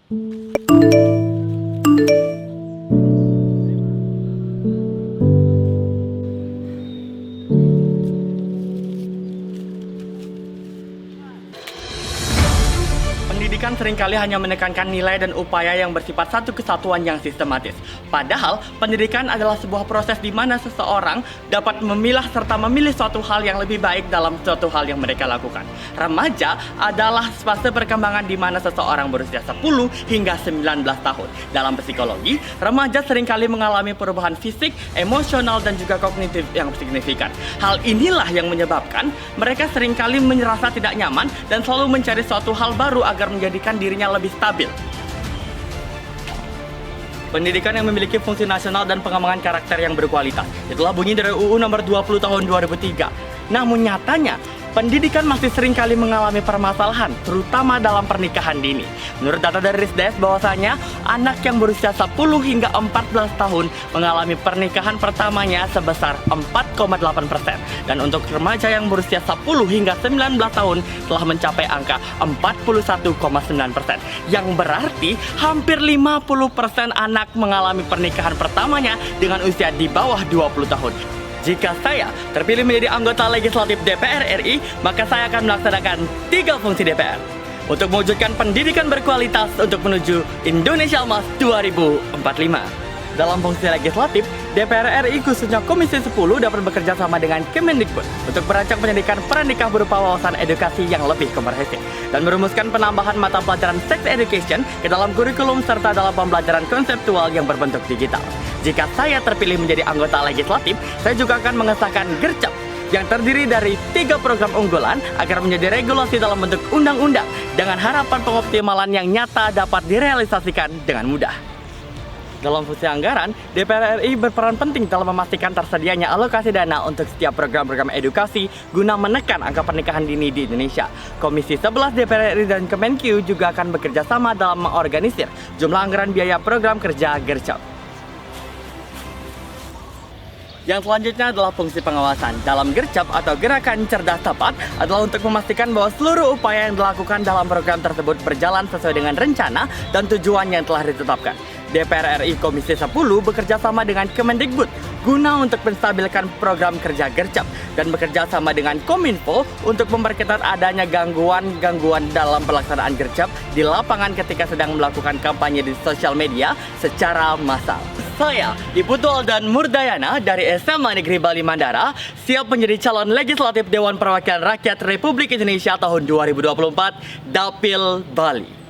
Pendidikan seringkali hanya menekankan nilai dan upaya yang bersifat satu kesatuan yang sistematis. Padahal, pendidikan adalah sebuah proses di mana seseorang dapat memilah serta memilih suatu hal yang lebih baik dalam suatu hal yang mereka lakukan. Remaja adalah fase perkembangan di mana seseorang berusia 10 hingga 19 tahun. Dalam psikologi, remaja seringkali mengalami perubahan fisik, emosional, dan juga kognitif yang signifikan. Hal inilah yang menyebabkan mereka seringkali merasa tidak nyaman dan selalu mencari suatu hal baru agar menjadikan dirinya lebih stabil. Pendidikan yang memiliki fungsi nasional dan pengembangan karakter yang berkualitas. Itulah bunyi dari UU nomor 20 tahun 2003. Namun nyatanya, pendidikan masih seringkali mengalami permasalahan, terutama dalam pernikahan dini. Menurut data dari Risdes bahwasanya, anak yang berusia 10 hingga 14 tahun mengalami pernikahan pertamanya sebesar 4,8%. Dan untuk remaja yang berusia 10 hingga 19 tahun telah mencapai angka 41,9%. Yang berarti hampir 50% anak mengalami pernikahan pertamanya dengan usia di bawah 20 tahun. Jika saya terpilih menjadi anggota legislatif DPR RI, maka saya akan melaksanakan 3 fungsi DPR untuk mewujudkan pendidikan berkualitas untuk menuju Indonesia Emas 2045. Dalam fungsi legislatif, DPR RI khususnya Komisi 10 dapat bekerja sama dengan Kemendikbud untuk merancang pendidikan pranikah berupa wawasan edukasi yang lebih komprehensif dan merumuskan penambahan mata pelajaran sex education ke dalam kurikulum serta dalam pembelajaran konseptual yang berbentuk digital. Jika saya terpilih menjadi anggota legislatif, saya juga akan mengesahkan Gercep yang terdiri dari 3 program unggulan agar menjadi regulasi dalam bentuk undang-undang dengan harapan pengoptimalan yang nyata dapat direalisasikan dengan mudah. Dalam fungsi anggaran, DPR RI berperan penting dalam memastikan tersedianya alokasi dana untuk setiap program-program edukasi guna menekan angka pernikahan dini di Indonesia. Komisi 11 DPR RI dan Kemenq juga akan bekerja sama dalam mengorganisir jumlah anggaran biaya program kerja Gercep. Yang selanjutnya adalah fungsi pengawasan. Dalam Gercep atau Gerakan Cerdas Tepat adalah untuk memastikan bahwa seluruh upaya yang dilakukan dalam program tersebut berjalan sesuai dengan rencana dan tujuan yang telah ditetapkan. DPR RI Komisi 10 bekerja sama dengan Kemendikbud guna untuk menstabilkan program kerja Gercep dan bekerja sama dengan Kominfo untuk memperketat adanya gangguan-gangguan dalam pelaksanaan Gercep di lapangan ketika sedang melakukan kampanye di sosial media secara massal. Saya, Ibu Tualdan Murdayana dari SMA Negeri Bali Mandara, siap menjadi calon legislatif Dewan Perwakilan Rakyat Republik Indonesia tahun 2024, Dapil Bali.